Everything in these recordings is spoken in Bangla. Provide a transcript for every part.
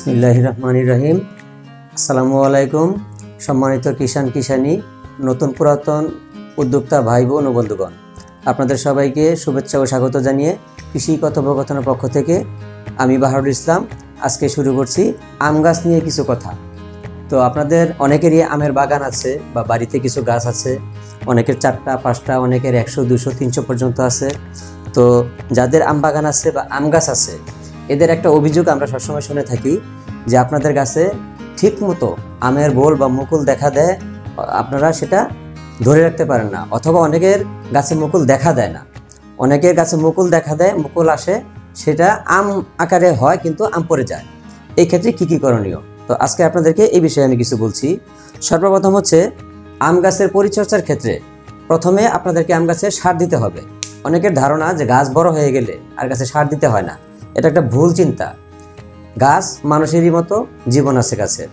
বিসমিল্লাহির রহমানির রহিম। আসসালামু আলাইকুম। সম্মানিত কিষান কিষানি, নতুন পুরাতন উদ্যোক্তা ভাই বোন ও বন্ধুগণ, আপনাদের সবাইকে শুভেচ্ছা ও স্বাগত জানিয়ে কৃষি কথোপকথনের পক্ষ থেকে আমি বাহারুল ইসলাম আজকে শুরু করছি আম গাছ নিয়ে কিছু কথা। তো আপনাদের অনেকেরই আমের বাগান আছে বা বাড়িতে কিছু গাছ আছে, অনেকের 4টা 5টা, অনেকের 100 200 300 পর্যন্ত আছে। তো যাদের আম বাগান আছে বা আম গাছ আছে, এদের একটা অভিযোগ আমরা সবসময় শুনে থাকি যে আপনাদের গাছে ঠিক মতো আমের বোল বা মুকুল দেখা দেয়, আপনারা সেটা ধরে রাখতে পারেন না, অথবা অনেকের গাছে মুকুল দেখা দেয় না। অনেকের গাছে মুকুল দেখা দেয়, মুকুল আসে, সেটা আম আকারে হয় কিন্তু আম পড়ে যায়। এই ক্ষেত্রে কী কী করণীয়, তো আজকে আপনাদেরকে এই বিষয়ে আমি কিছু বলছি। সর্বপ্রথম হচ্ছে আম গাছের পরিচর্যার ক্ষেত্রে প্রথমে আপনাদেরকে আম গাছে সার দিতে হবে। অনেকের ধারণা যে গাছ বড় হয়ে গেলে আর গাছে সার দিতে হয় না, এটা একটা ভুল চিন্তা। গাছ মানুষেরই মতো জীবন আছে গাছের।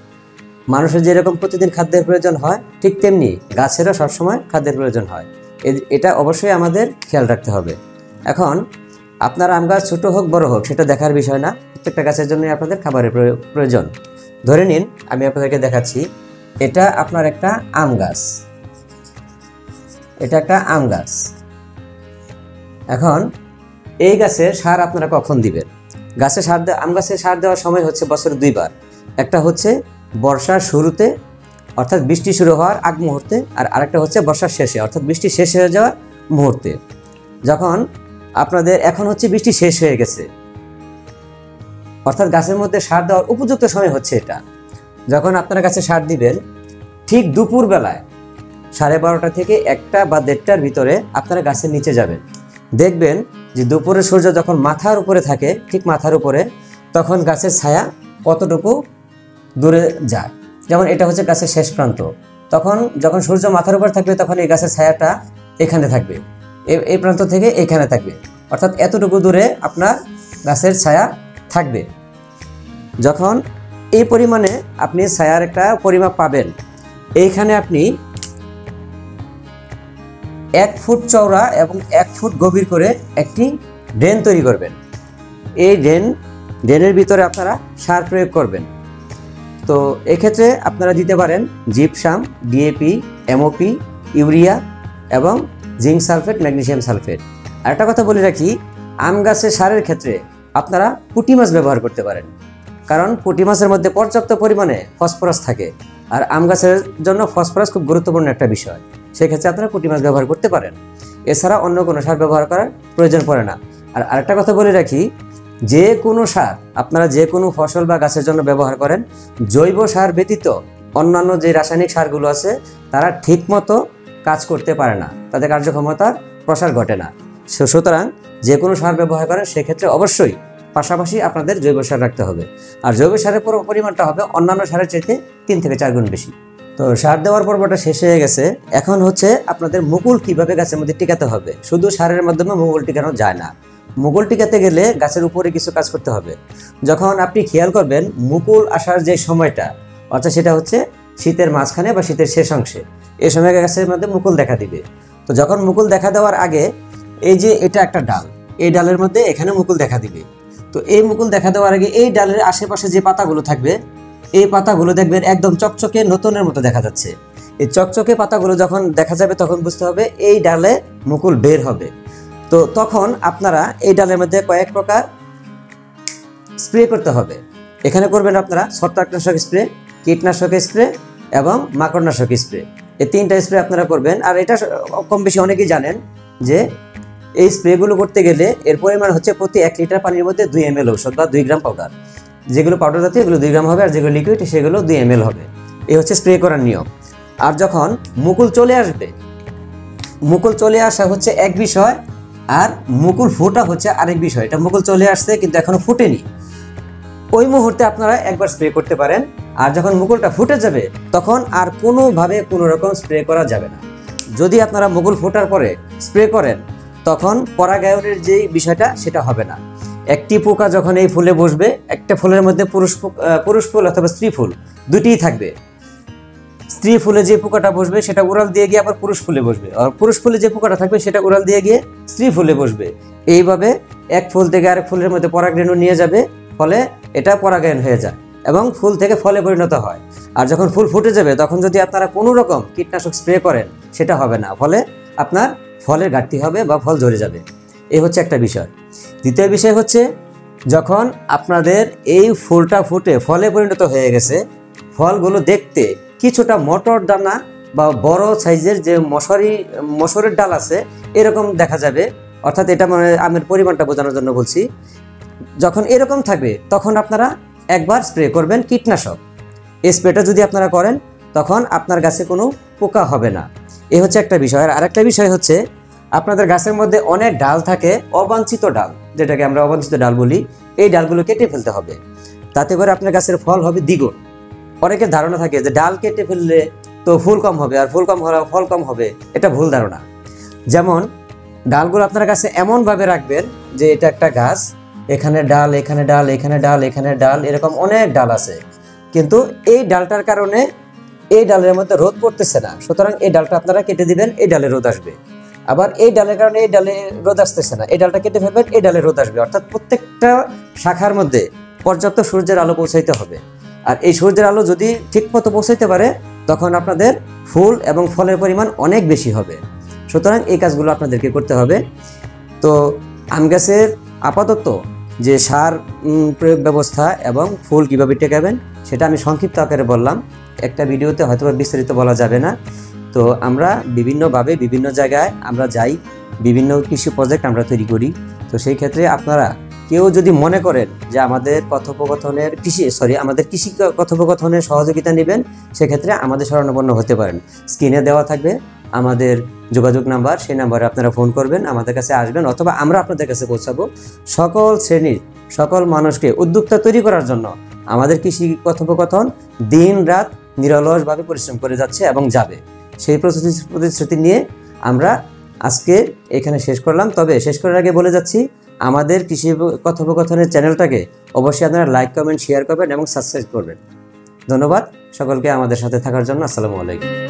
মানুষের যেরকম প্রতিদিন খাদ্যের প্রয়োজন হয়, ঠিক তেমনি গাছেরও সবসময় খাদ্যের প্রয়োজন হয়। এটা অবশ্যই আমাদের খেয়াল রাখতে হবে। এখন আপনার আম গাছ ছোটো হোক বড় হোক সেটা দেখার বিষয় না, প্রত্যেকটা গাছের জন্যই আপনাদের খাবারের প্রয়োজন। ধরে নিন আমি আপনাদেরকে দেখাচ্ছি, এটা আপনার একটা আম গাছ, এটা একটা আম গাছ। এখন এই গাছে সার আপনারা কখন দিবেন? গাছে সার আম গাছে সার দেওয়ার সময় হচ্ছে বছরে 2 বার। একটা হচ্ছে বর্ষার শুরুতে, অর্থাৎ বৃষ্টি শুরু হওয়ার আগ মুহূর্তে, আর আরেকটা হচ্ছে বর্ষার শেষে, অর্থাৎ বৃষ্টি শেষ হয়ে যাওয়ার মুহূর্তে। যখন আপনাদের এখন হচ্ছে বৃষ্টি শেষ হয়ে গেছে, অর্থাৎ গাছের মধ্যে সার দেওয়ার উপযুক্ত সময় হচ্ছে এটা। যখন আপনারা গাছে সার দিবেন ঠিক দুপুর বেলায় 12:30 থেকে 1টা বা 1:30টার ভিতরে আপনারা গাছের নিচে যাবেন। দেখবেন যে দুপুরে সূর্য যখন মাথার উপরে থাকে, ঠিক মাথার উপরে, তখন গাছের ছায়া কতটুকু দূরে যায়। যেমন এটা হচ্ছে গাছের শেষ প্রান্ত, তখন যখন সূর্য মাথার উপর থাকবে তখন এই গাছের ছায়াটা এখানে থাকবে, এই প্রান্ত থেকে এখানে থাকবে, অর্থাৎ এতটুকু দূরে আপনার গাছের ছায়া থাকবে। যখন এই পরিমাণে আপনি ছায়ার একটা পরিমাপ পাবেন, এইখানে আপনি 1 ফুট চওড়া এবং 1 ফুট গভীর করে একটি ড্রেন তৈরি করবেন। এই ড্রেনের ভিতরে আপনারা সার প্রয়োগ করবেন। তো এক্ষেত্রে আপনারা দিতে পারেন জিপসাম, ডিএপি, এমওপি, ইউরিয়া এবং জিঙ্ক সালফেট, ম্যাগনেসিয়াম সালফেট। আর একটা কথা বলে রাখি, আম গাছের সারের ক্ষেত্রে আপনারা পুঁটি মাছ ব্যবহার করতে পারেন, কারণ পুঁটি মাছের মধ্যে পর্যাপ্ত পরিমাণে ফসফরাস থাকে, আর আম গাছের জন্য ফসফরাস খুব গুরুত্বপূর্ণ একটা বিষয়। সেক্ষেত্রে আপনারা পুঁটি মাছ ব্যবহার করতে পারেন, এছাড়া অন্য কোনো সার ব্যবহার করার প্রয়োজন পড়ে না। আর আরেকটা কথা বলে রাখি, যে কোনো সার আপনারা যে কোনো ফসল বা গাছের জন্য ব্যবহার করেন, জৈব সার ব্যতীত অন্যান্য যে রাসায়নিক সারগুলো আছে তারা ঠিকমতো কাজ করতে পারে না, তাদের কার্যক্ষমতার প্রসার ঘটে না। সুতরাং যে কোনো সার ব্যবহার করেন সেক্ষেত্রে অবশ্যই পাশাপাশি আপনাদের জৈব সার রাখতে হবে, আর জৈব সারের পরিমাণটা হবে অন্যান্য সারের চাইতে 3 থেকে 4 গুণ বেশি। তো সার দেওয়ার পর্বটা শেষ হয়ে গেছে, এখন হচ্ছে আপনাদের মুকুল কিভাবে গাছের মধ্যে টিকাতে হবে। শুধু সারের মাধ্যমে মুকুল টিকানো যায় না, মুকুল টিকাতে গেলে গাছের উপরে কিছু কাজ করতে হবে। যখন আপনি খেয়াল করবেন মুকুল আসার যে সময়টা, অর্থাৎ সেটা হচ্ছে শীতের মাঝখানে বা শীতের শেষ অংশে, এই সময় গাছের মধ্যে মুকুল দেখা দিবে। তো যখন মুকুল দেখা দেওয়ার আগে, এই যে এটা একটা ডাল, এই ডালের মধ্যে এখানে মুকুল দেখা দিবে। তো এই মুকুল দেখা দেওয়ার আগে এই ডালের আশেপাশে যে পাতাগুলো থাকবে, এই পাতাগুলো দেখবেন একদম চকচকে নতুনের মতো দেখা যাচ্ছে। এই চকচকে পাতাগুলো যখন দেখা যাবে তখন বুঝতে হবে এই ডালে মুকুল বের হবে। তো তখন আপনারা এই ডালের মধ্যে কয়েক প্রকার স্প্রে করতে হবে। এখানে করবেন আপনারা ছত্রাকনাশক স্প্রে, কীটনাশক স্প্রে এবং মাকড়নাশক স্প্রে। এই 3টা স্প্রে আপনারা করবেন। আর এটা কম বেশি অনেকেই জানেন যে এই স্প্রেগুলো করতে গেলে এর পরিমাণ হচ্ছে প্রতি 1 লিটার পানির মধ্যে 2 ml ঔষধ বা 2 গ্রাম পাউডার। যেগুলো পাউডার জাতীয় এগুলো 2 গ্রাম হবে, আর যেগুলো লিকুইড সেগুলো 2 ml হবে। এই হচ্ছে স্প্রে করার নিয়ম। আর যখন মুকুল চলে আসবে, মুকুল চলে আসা হচ্ছে এক বিষয়, আর মুকুল ফোটা হচ্ছে আরেক বিষয়। এটা মুকুল চলে আসছে কিন্তু এখনো ফুটেনি, ওই মুহূর্তে আপনারা একবার স্প্রে করতে পারেন। আর যখন মুকুলটা ফুটে যাবে তখন আর কোনোভাবে কোনো রকম স্প্রে করা যাবে না। যদি আপনারা মুকুল ফোটার পরে স্প্রে করেন তখন পরাগায়নের যে বিষয়টা সেটা হবে না। একটি পোকা যখন এই ফুলে বসবে, একটা ফুলের মধ্যে পুরুষ ফুল অথবা স্ত্রী ফুল দুটিই থাকবে। স্ত্রী ফুলে যে পোকাটা বসবে সেটা উড়াল দিয়ে গিয়ে আবার পুরুষ ফুলে বসবে, আর পুরুষ ফুলে যে পোকাটা থাকবে সেটা উড়াল দিয়ে গিয়ে স্ত্রী ফুলে বসবে। এইভাবে এক ফুল থেকে আরেক ফুলের মধ্যে পরাগরেণু নিয়ে যাবে, ফলে এটা পরাগায়ন হয়ে যায়। এবং ফুল থেকে ফলে পরিণত হয়। আর যখন ফুল ফুটে যাবে তখন যদি আপনারা কোনো রকম কীটনাশক স্প্রে করেন সেটা হবে না, ফলে আপনার ফলের ঘাটতি হবে বা ফল ঝরে যাবে। এই হচ্ছে একটা বিষয়। দ্বিতীয় বিষয় হচ্ছে, যখন আপনাদের এই ফুলটা ফুটে ফলে পরিণত হয়ে গেছে, ফলগুলো দেখতে কিছুটা মটর দানা বা বড় সাইজের যে মসুরের ডাল আছে এরকম দেখা যাবে। অর্থাৎ এটা মানে আমের পরিমাণটা বোঝানোর জন্য বলছি। যখন এরকম থাকবে তখন আপনারা একবার স্প্রে করবেন কীটনাশক। এই স্প্রেটা যদি আপনারা করেন তখন আপনার গাছে কোনো পোকা হবে না। এ হচ্ছে একটা বিষয়। আর আরেকটা বিষয় হচ্ছে, আপনাদের গাছের মধ্যে অনেক ডাল থাকে, অবাঞ্ছিত ডাল, যেটাকে আমরা অবাঞ্ছিত ডাল বলি। এই ডালগুলো কেটে ফেলতে হবে, তাতে করে আপনার গাছের ফল হবে দ্বিগুণ। অনেকের ধারণা থাকে যে ডাল কেটে ফেললে তো ফুল কম হবে, আর ফুল কম হলে ফল কম হবে। এটা ভুল ধারণা। যেমন ডালগুলো আপনার কাছে এমনভাবে রাখবেন যে এটা একটা গাছ, এখানে ডাল, এখানে ডাল, এখানে ডাল, এখানে ডাল, এরকম অনেক ডাল আছে, কিন্তু এই ডালটার কারণে এই ডালের মধ্যে রোদ পড়তেছে না, সুতরাং এই ডালটা আপনারা কেটে দিবেন, এই ডালে রোদ আসবে। আবার এই ডালের কারণে এই ডালে রোদ আসতেছে না, এই ডালটা কেটে ফেলবেন, এই ডালে রোদ আসবে। অর্থাৎ প্রত্যেকটা শাখার মধ্যে পর্যাপ্ত সূর্যের আলো পৌঁছাইতে হবে। আর এই সূর্যের আলো যদি ঠিকমতো পৌঁছাইতে পারে তখন আপনাদের ফুল এবং ফলের পরিমাণ অনেক বেশি হবে। সুতরাং এই কাজগুলো আপনাদেরকে করতে হবে। তো আম গাছের আপাতত যে সার প্রয়োগ ব্যবস্থা এবং ফুল কীভাবে টেকাবেন সেটা আমি সংক্ষিপ্ত আকারে বললাম, একটা ভিডিওতে হয়তো বিস্তারিত বলা যাবে না। তো আমরা বিভিন্নভাবে বিভিন্ন জায়গায় আমরা যাই, বিভিন্ন কৃষি প্রজেক্ট আমরা তৈরি করি। তো সেই ক্ষেত্রে আপনারা কেউ যদি মনে করেন যে আমাদের কৃষি কথোপকথনের সহযোগিতা নেবেন, সেক্ষেত্রে আমাদের শরণাপন্ন হতে পারেন। স্ক্রিনে দেওয়া থাকবে আমাদের যোগাযোগ নাম্বার, সেই নাম্বারে আপনারা ফোন করবেন, আমাদের কাছে আসবেন, অথবা আমরা আপনাদের কাছে পৌঁছাবো। সকল শ্রেণীর সকল মানুষকে উদ্যোক্তা তৈরি করার জন্য আমাদের কৃষি কথোপকথন দিন রাত নিরলসভাবে পরিশ্রম করে যাচ্ছে এবং যাবে। সেই প্রতিশ্রুতি নিয়ে আমরা আজকে এখানে শেষ করলাম। তবে শেষ করার আগে বলে যাচ্ছি, আমাদের কৃষি কথোপকথনের চ্যানেলটাকে অবশ্যই আপনারা লাইক, কমেন্ট, শেয়ার করবেন এবং সাবস্ক্রাইব করবেন। ধন্যবাদ সকলকে আমাদের সাথে থাকার জন্য। আসসালামু আলাইকুম।